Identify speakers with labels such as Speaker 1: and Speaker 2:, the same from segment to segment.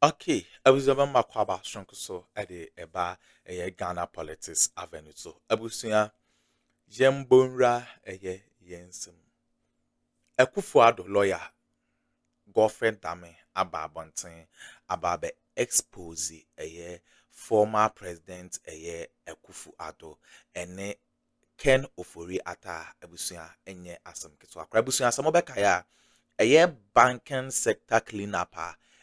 Speaker 1: Okay, I was about my kwaba strong so at the eba Ghana politics avenue so abusia yembonra yensem Akuffo Addo lawyer Godfred dame aba abonten aba be expose former president Akuffo Addo ene Ken Ofori ata abusia enye asem keto akra abusia asem obeka ya banking sector cleanup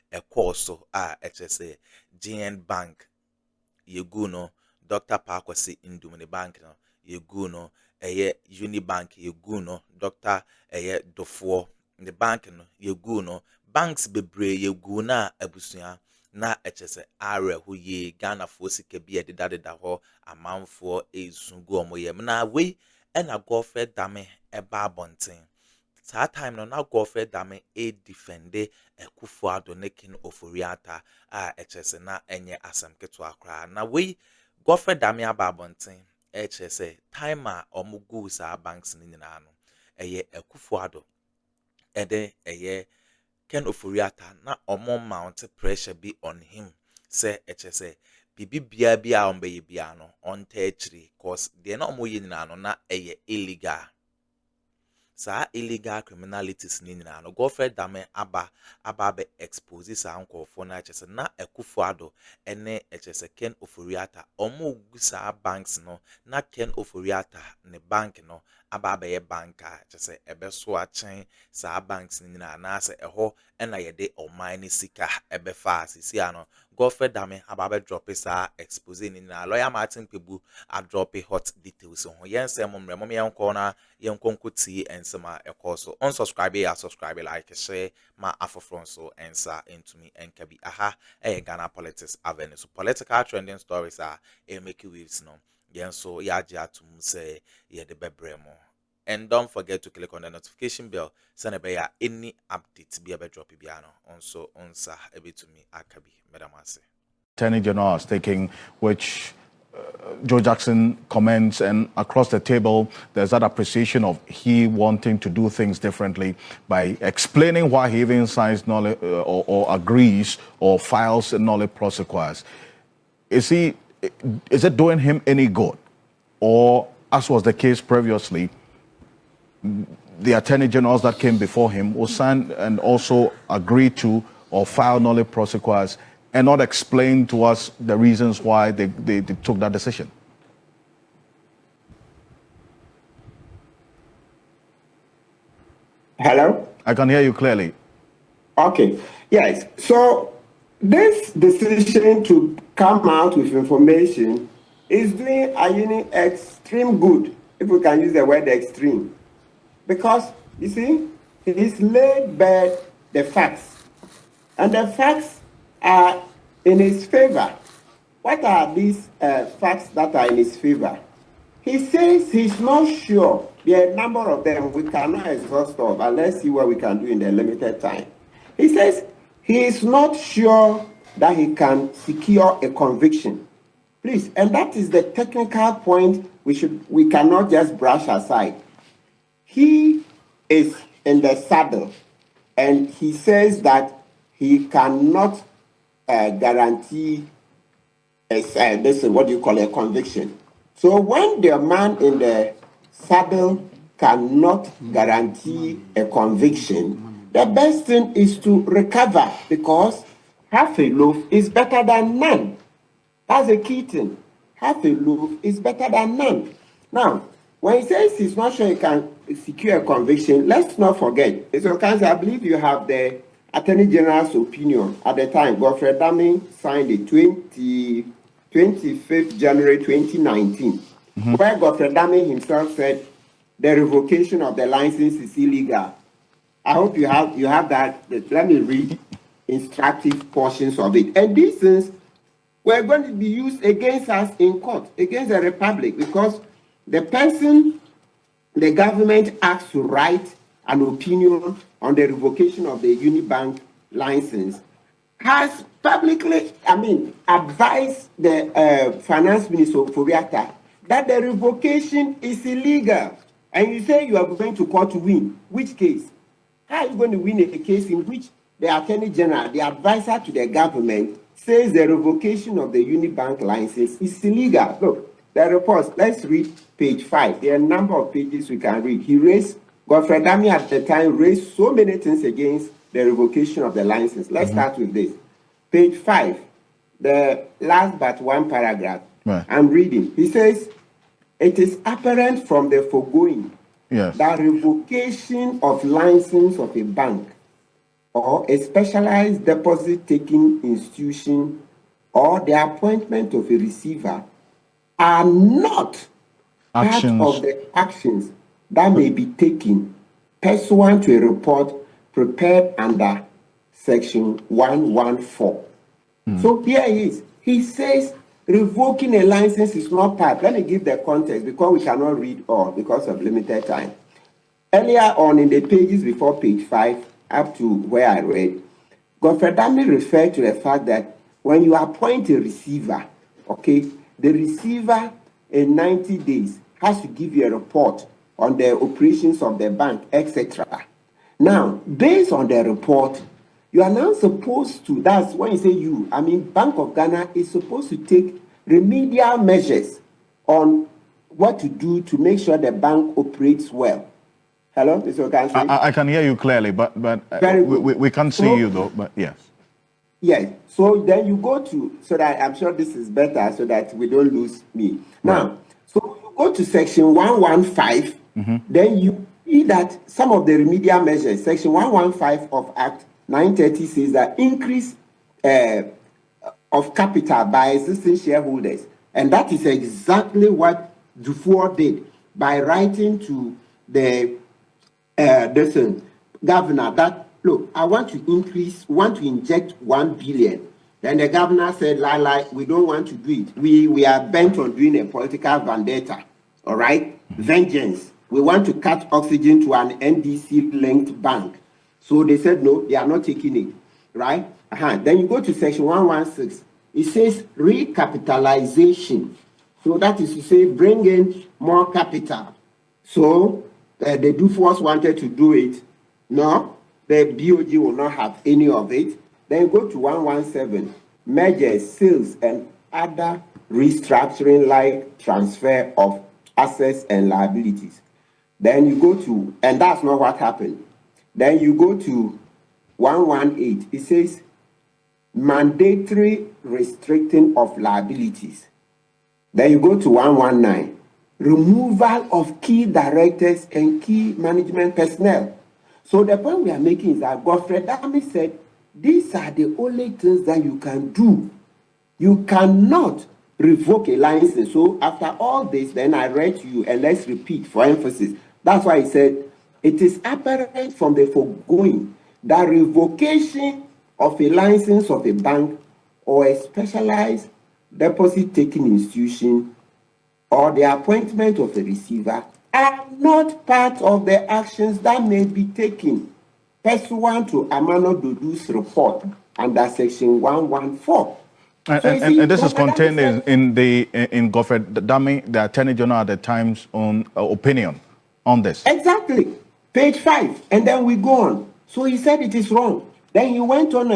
Speaker 1: a course so HSA GN Bank yegu no Dr. Parkwasi Indum the bank no yegu no Unibank yegu no Dr. Dofo the bank no yegu no banks bebre yegu na abusia na HSA are hu ye Ghana fo sika bi ededa ho amanfo esungu omoyem na we na Godfred dame eba abonten saa time no na Godfred dame defende Akuffo Addo ne Ken Ofori ata HSA na enye asem keto akra na we Godfred dame aba abonten HSA time omugu saa banks ni nyina no Akuffo Addo Ken Ofori ata na mount pressure be on him say HSA bibi bia bia ombe bia no on techri cause de na ye nyina no na illegal saa illegal criminalities ni nyina no Godfred dame aba be expose saa nkofo na HSA na Akuffo Addo ene HSA Ken Ofori ata omugu saa banks no na Ken Ofori ata ne bank no aba be banka HSA ebeso achen saa banks ni nyina na ase eho ena yede oman ni sika ebefa asisi ano Godfred dame aba be drop saa expose ni nyina lawyer Martin Pebu a drop hot details ho yensem mremo yenko na yenkonko ti ensema ekoso unsubscribe ya subscribe like share ma afofron so ensa into me enkabi Ghana politics avenue so political trending stories are make waves no yenso ya atum say ye de bebremo. And don't forget to click on the notification bell so never any updates be able drop piano also onsa ebe to me akabi medamase.
Speaker 2: Attorney General is taking, which Joe Jackson comments, and across the table, there's that appreciation of he wanting to do things differently by explaining why he even signs or agrees or files null prosequas. Is it doing him any good? Or, as was the case previously, the attorney generals that came before him will sign and also agree to or file null prosequas and not explain to us the reasons why they took that decision?
Speaker 3: Hello?
Speaker 2: I can hear you clearly.
Speaker 3: Okay, yes. So this decision to come out with information is doing Ayini extreme good, if we can use the word extreme. Because, you see, he's laid bare the facts. And the facts are in his favor. What are these facts that are in his favor? He says he's not sure. There are a number of them. We cannot exhaust all, but let's see what we can do in the limited time. He says he is not sure that he can secure a conviction. Please, and that is the technical point we cannot just brush aside. He is in the saddle, and he says that he cannot guarantee this is what you call a conviction. So when the man in the saddle cannot guarantee a conviction, the best thing is to recover, because half a loaf is better than none. That's a key thing. Half a loaf is better than none. Now, when he says he's not sure he can secure a conviction, let's not forget, I believe you have the Attorney General's opinion at the time. Godfred dame signed it 25th January 2019, where Godfred dame himself said the revocation of the license is illegal. I hope you have that. Let me read instructive portions of it. And these things were going to be used against us in court, against the Republic, because the person the government asked to write an opinion on the revocation of the Unibank license has publicly, advised the finance minister Ofori that the revocation is illegal. And you say you are going to court to win. Which case? How are you going to win a case in which the Attorney General, the advisor to the government, says the revocation of the Unibank license is illegal. Look, the report, let's read page 5. There are a number of pages we can read. Godfred Dami at the time raised so many things against the revocation of the license. Let's start with this. Page 5, the last but one paragraph.
Speaker 2: Right.
Speaker 3: I'm reading. He says, it is apparent from the foregoing that revocation of license of a bank or a specialized deposit-taking institution or the appointment of a receiver are not part of the actions that may be taken pursuant to a report prepared under Section 114. So here he is. He says revoking a license is not part. Let me give the context because we cannot read all because of limited time. Earlier on in the pages before page 5 up to where I read, Godfred Dami referred to the fact that when you appoint a receiver, okay, the receiver in 90 days has to give you a report on the operations of the bank, etc. Now, based on the report, you are now supposed to, that's when you say you, I mean, Bank of Ghana is supposed to take remedial measures on what to do to make sure the bank operates well. Hello, Mr. Okansi?
Speaker 2: I can hear you clearly, but we can't see you though, but yes.
Speaker 3: Yes, so then you go to, so that I'm sure this is better so that we don't lose me. Now, so you go to section 115, then you see that some of the remedial measures, section 115 of Act 930 says that increase of capital by existing shareholders. And that is exactly what Dufour did by writing to the governor that, look, I want to inject 1 billion. Then the governor said, we don't want to do it. We are bent on doing a political vendetta, all right? Vengeance. We want to cut oxygen to an NDC-linked bank. So they said, no, they are not taking it, right? Then you go to section 116. It says recapitalization. So that is to say, bring in more capital. So the Dufours wanted to do it. No, the BOG will not have any of it. Then go to 117, mergers, sales, and other restructuring like transfer of assets and liabilities. Then you go to, and that's not what happened. Then you go to 118. It says mandatory restricting of liabilities. Then you go to 119, removal of key directors and key management personnel. So the point we are making is that Godfred Dami said, these are the only things that you can do. You cannot revoke a license. So after all this, then I read to you, and let's repeat for emphasis. That's why he said, it is apparent from the foregoing that revocation of a license of a bank or a specialized deposit-taking institution or the appointment of a receiver are not part of the actions that may be taken pursuant to Amano Dudu's report under section 114.
Speaker 2: And this is contained in Godfred Dami, the Attorney General at the time's own opinion on this.
Speaker 3: Exactly. Page 5. And then we go on. So he said it is wrong. Then he went on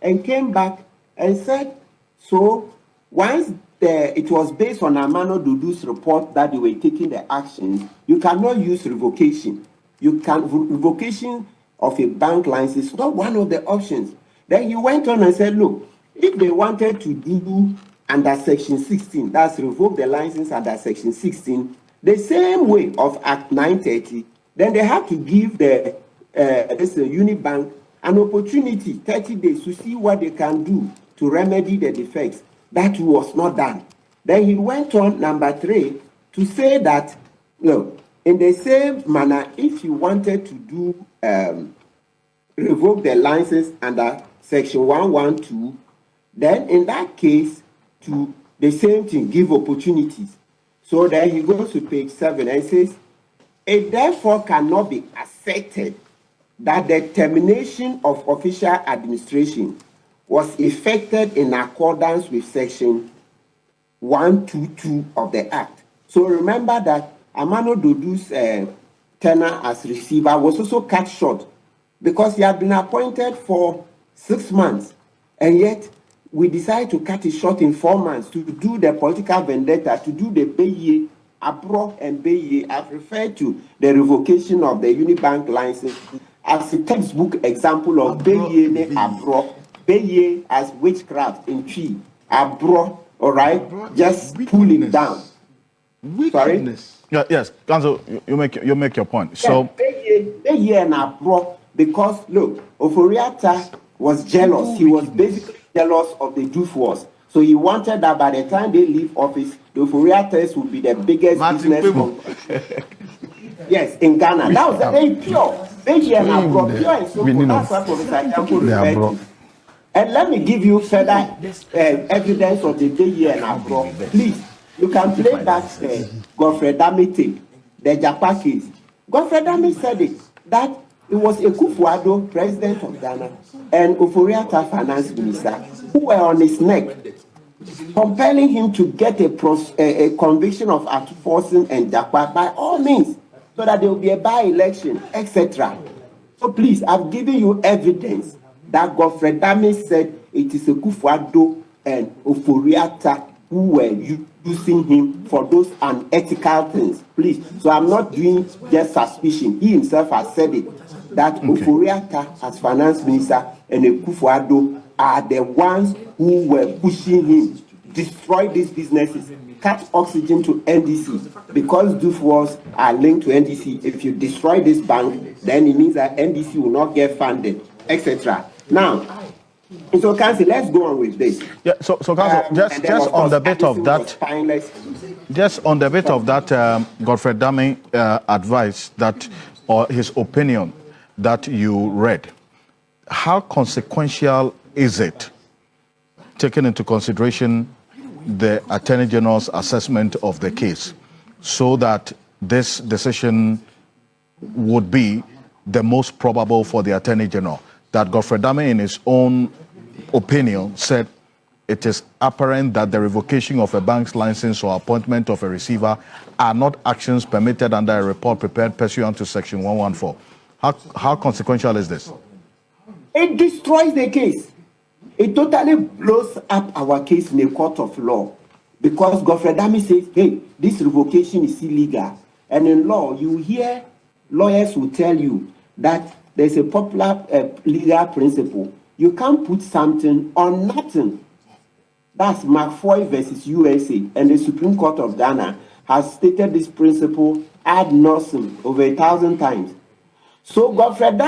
Speaker 3: and came back and said, so once it was based on Amano Dudu's report that they were taking the actions, you cannot use revocation. Revocation of a bank license is not one of the options. Then he went on and said, look, if they wanted to do under section 16, that's revoke the license under section 16, the same way of Act 930, then they have to give the Unibank an opportunity, 30 days, to see what they can do to remedy the defects. That was not done. Then he went on, number 3, to say that, look, in the same manner, if you wanted to do revoke the license under section 112, then in that case, to the same thing, give opportunities. So then he goes to page 7 and says, it therefore cannot be asserted that the termination of official administration was effected in accordance with section 122 of the Act. So remember that Amano Dudu's tenure as receiver was also cut short because he had been appointed for 6 months, and yet we decided to cut it short in 4 months to do the political vendetta, to do the Beye, Abro and Beye. I've referred to the revocation of the Unibank license as a textbook example of Beye ne Abro. Beye as witchcraft in tree. Abro, all right, just pull it down.
Speaker 2: Wickedness. Sorry? Yes, Council, you make your point. So
Speaker 3: Beye and Abro, because look, Ofori was jealous. He was basically jealous of the Dufwas. So he wanted that by the time they leave office, the Ofori would be the biggest business. Yes, in Ghana. That was very pure. Beye and Abro, pure and simple. That's what Professor Atta&Call referred to. And let me give you further evidence of the Beye and Abro. Please, you can play back Godfred tape, the Japa case. Godfred said it, that it was Akuffo, president of Ghana, and Ofori finance minister, who were on his neck, compelling him to get a conviction of Akuffo and Japa by all means, so that there will be a by-election, etc. So please, I've given you evidence that Godfred said it is Akuffo and Ofori who were using him for those unethical things. Please. So I'm not doing just suspicion. He himself has said it, that Ofori as finance minister and Akuffo are the ones who were pushing him, destroy these businesses, cut oxygen to NDC, because Dufwas are linked to NDC. If you destroy this bank, then it means that NDC will not get funded, etc. Now, so Council, let's go on with this.
Speaker 2: Yeah. So Council, just on the bit of that, Godfred advice that, or his opinion that you read, how consequential is it, taking into consideration the Attorney General's assessment of the case, so that this decision would be the most probable for the Attorney General? That Godfred in his own opinion said it is apparent that the revocation of a bank's license or appointment of a receiver are not actions permitted under a report prepared pursuant to Section 114. How consequential is this?
Speaker 3: It destroys the case. It totally blows up our case in a court of law, because Godfred says, hey, this revocation is illegal. And in law, you hear lawyers will tell you that there's a popular legal principle. You can't put something on nothing. That's McFoy versus USA. And the Supreme Court of Ghana has stated this principle ad nauseam over 1,000 times. So Godfred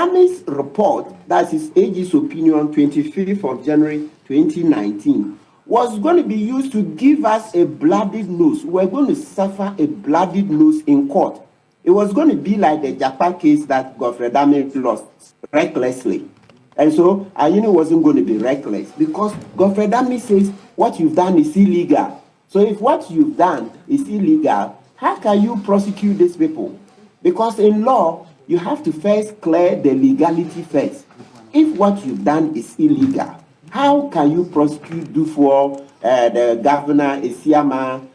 Speaker 3: report, that's his AG's opinion, 25th of January 2019, was going to be used to give us a bloodied nose. We're going to suffer a bloodied nose in court. It was going to be like the Japa case that Godfred lost recklessly. And so Ayini wasn't going to be reckless, because Godfred says what you've done is illegal. So if what you've done is illegal, how can you prosecute these people? Because in law, you have to first clear the legality first. If what you've done is illegal, how can you prosecute Dufwas, the governor, Isiama,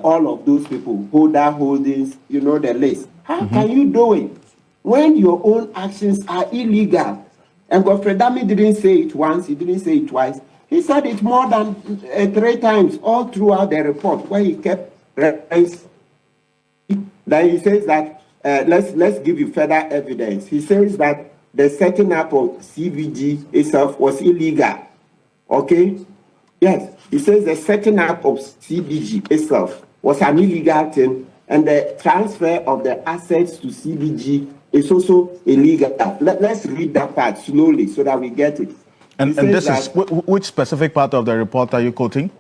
Speaker 3: all of those people, Holder Holdings, you know the list? How can you do it when your own actions are illegal? And Godfred didn't say it once, he didn't say it twice. He said it more than 3 times all throughout the report, where he kept reference. Then he says that, let's give you further evidence. He says that the setting up of CBG itself was illegal. Okay? Yes, he says the setting up of CBG itself was an illegal thing, and the transfer of the assets to CBG is also illegal. Let's read that part slowly so that we get it.
Speaker 2: And this is, which specific part of the report are you quoting?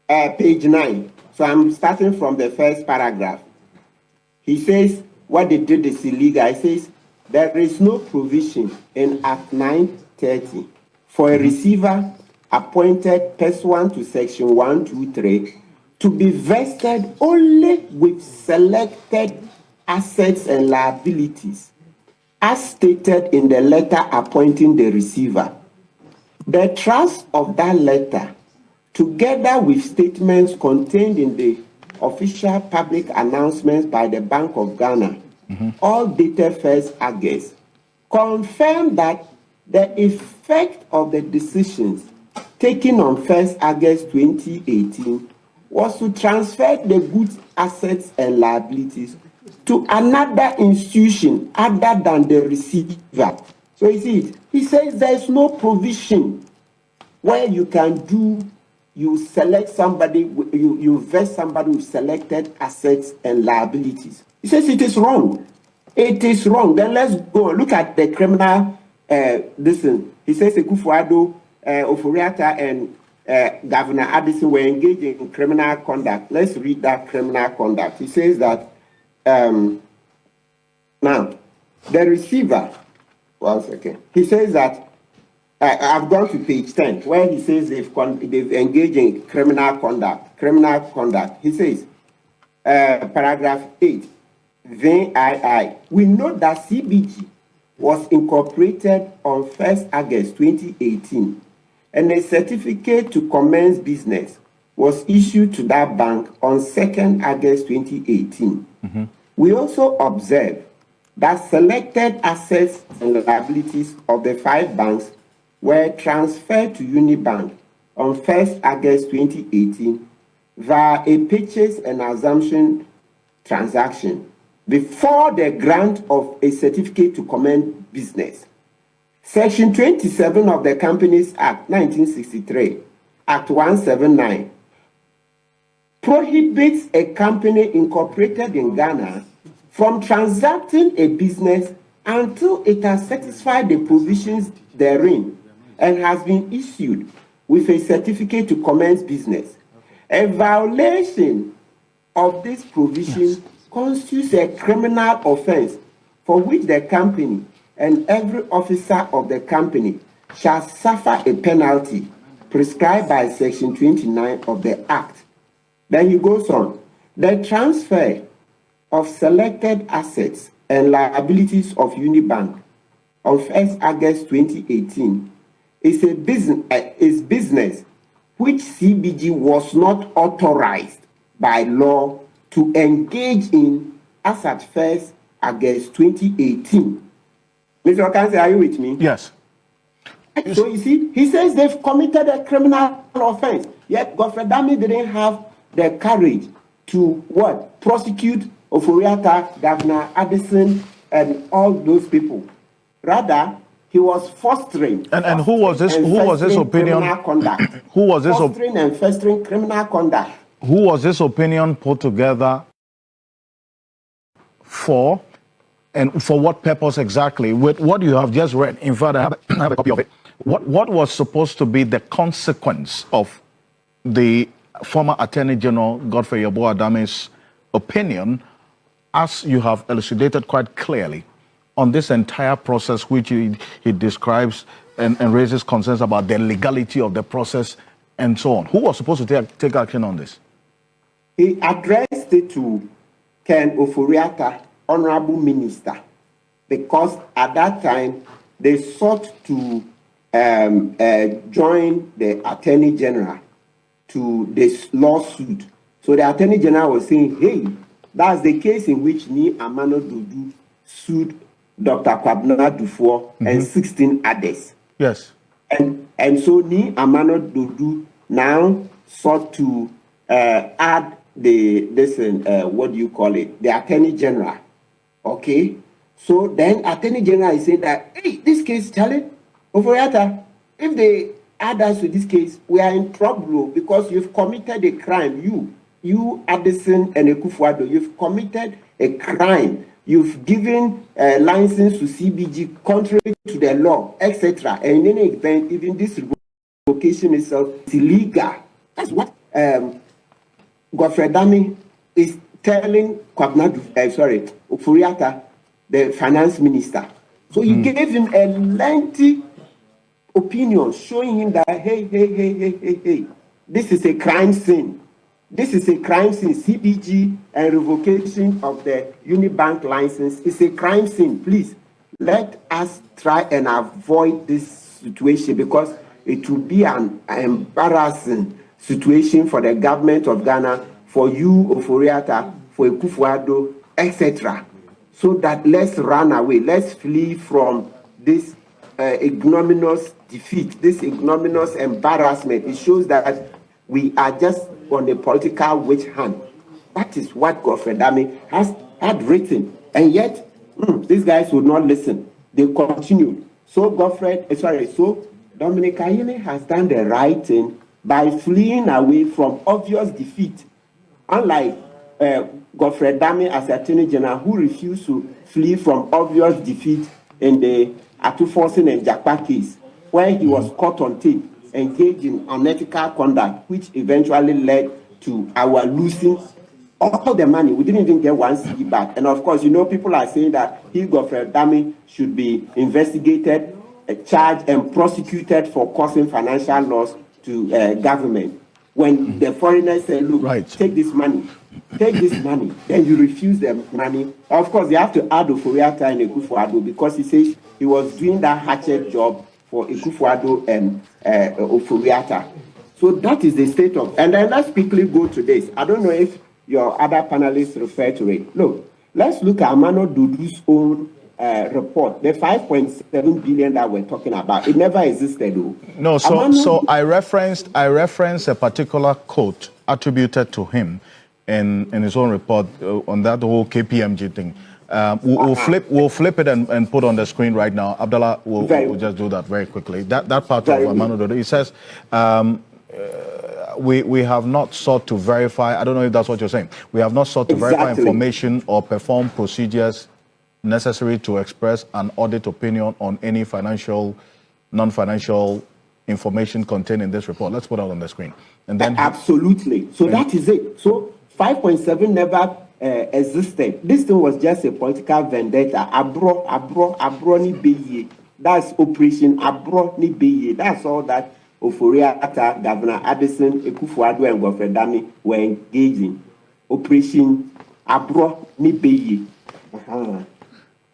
Speaker 3: Page 9. So I'm starting from the first paragraph. He says, what they did is illegal. He says, there is no provision in Act 930 for a receiver appointed pursuant to Section 123 to be vested only with selected assets and liabilities, as stated in the letter appointing the receiver. The trust of that letter, together with statements contained in the official public announcements by the Bank of Ghana, all dated 1st August, confirmed that the effect of the decisions taken on 1st August 2018 was to transfer the goods, assets, and liabilities to another institution other than the receiver. So you see it. He says there is no provision where you can do, you select somebody, you vest somebody with selected assets and liabilities. He says it is wrong. It is wrong. Then let's go look at the criminal. Listen, he says Akuffo, Ofori, and Governor Addison were engaged in criminal conduct. Let's read that criminal conduct. He says that now the receiver. 1 second. He says that I've gone to page 10 where he says they've engaged in criminal conduct. Criminal conduct. He says paragraph 8. VII. We note that CBG was incorporated on 1st August 2018, and a certificate to commence business was issued to that bank on 2nd August 2018. Mm-hmm. We also observe that selected assets and liabilities of the 5 banks were transferred to Unibank on 1st August 2018 via a purchase and assumption transaction before the grant of a certificate to commence business. Section 27 of the Companies Act 1963, Act 179, prohibits a company incorporated in Ghana from transacting a business until it has satisfied the provisions therein and has been issued with a certificate to commence business. A violation of this provision constitutes a criminal offense for which the company and every officer of the company shall suffer a penalty prescribed by Section 29 of the Act. Then he goes on. The transfer of selected assets and liabilities of Unibank on 1st August 2018 is a business which CBG was not authorized by law to engage in as at 1st August 2018. Mr. Okansi, are you with me?
Speaker 2: Yes.
Speaker 3: So you see, he says they've committed a criminal offense. Yet Godfred didn't have the courage to what? Prosecute Ofori, Governor Addison, and all those people. Rather, he was fostering.
Speaker 2: And who was this? Who was this opinion? Who was this?
Speaker 3: Fostering and fostering criminal conduct.
Speaker 2: Who was this opinion put together for, and for what purpose exactly? With what you have just read, in fact, I have a copy of it. What was supposed to be the consequence of the former Attorney General Godfred Adame's opinion, as you have elucidated quite clearly on this entire process, which he describes and raises concerns about the legality of the process and so on? Who was supposed to take action on this?
Speaker 3: He addressed it to Ken Ofori, Honorable Minister, because at that time they sought to join the Attorney General to this lawsuit. So the Attorney General was saying, hey, that's the case in which Ni Amano Dudu sued Dr. Kwabena Dufour and 16 others.
Speaker 2: Yes.
Speaker 3: And so Ni Amano Dudu now sought to add the Attorney General. Okay? So then Attorney General is saying that, hey, this case, Charlie, Ofori, if they add us to this case, we are in trouble because you've committed a crime. You Addison and Akuffo, you've committed a crime. You've given a license to CBG contrary to the law, etc. And in any event, even this revocation itself is illegal. That's what Godfred is telling Ofori, the finance minister. So he gave him a lengthy opinion showing him that, hey, this is a crime scene. This is a crime scene. CBG and revocation of the Unibank license is a crime scene. Please, let us try and avoid this situation because it will be an embarrassing situation for the government of Ghana, for you, Ofori, for Akuffo, etc. So that let's run away. Let's flee from this ignominious defeat, this ignominious embarrassment. It shows that we are just on a political witch hunt. That is what Godfred had written, and yet these guys would not listen. They continued. So Dominic Ayine has done the right thing by fleeing away from obvious defeat, unlike Godfred Dame as Attorney General, who refused to flee from obvious defeat in the Akuffo and Jakpa case, where he was caught on tape, engaged in unethical conduct, which eventually led to our losing all the money. We didn't even get one cedi back. And of course, people are saying that Godfred Dame should be investigated, charged, and prosecuted for causing financial loss to government. When the foreigners say, look, take this money, then you refuse them money. Of course, they have to add Ofori and Akuffo because he says he was doing that hatchet job for Akuffo and Ofori. So that is the state of. And then let's quickly go to this. I don't know if your other panelists refer to it. Look, let's look at Amano Dudu's own report, the 5.7 billion that we're talking about. It never existed, though.
Speaker 2: No, so I referenced a particular quote attributed to him in his own report on that whole KPMG thing. We'll flip it and put on the screen right now. Abdallah will just do that very quickly. That part of Amano Dudu, he says. We have not sought to verify. I don't know if that's what you're saying. We have not sought to verify information or perform procedures necessary to express an audit opinion on any financial, non-financial information contained in this report. Let's put it on the screen. And then
Speaker 3: absolutely. So that is it. So 5.7 never existed. This thing was just a political vendetta. Abro ni beye. That's Operation Abro ni beye. That's all that Ofori, Governor Addison, Akuffo and Godfred Dame were engaging. Operation Abro ni beye.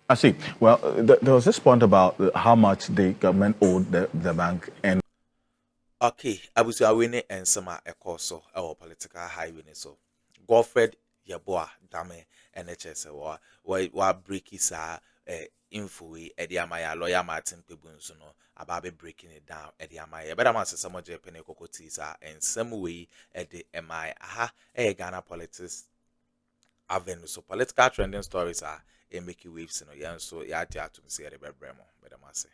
Speaker 2: I see. Well, there was this point about how much the government owed the bank. And
Speaker 1: okay, abusu awene ensema ekoso our political highway so Godfred Yeboah Dame NHS wa break isa info ediamaya lawyer Martin Pebunso no about breaking it down ediamaya but am say some je pene kokoti sa and some way edi mi aha Ghana politics avenue so political trending stories are make you waves no yan so ya tia to say the bebremo but am say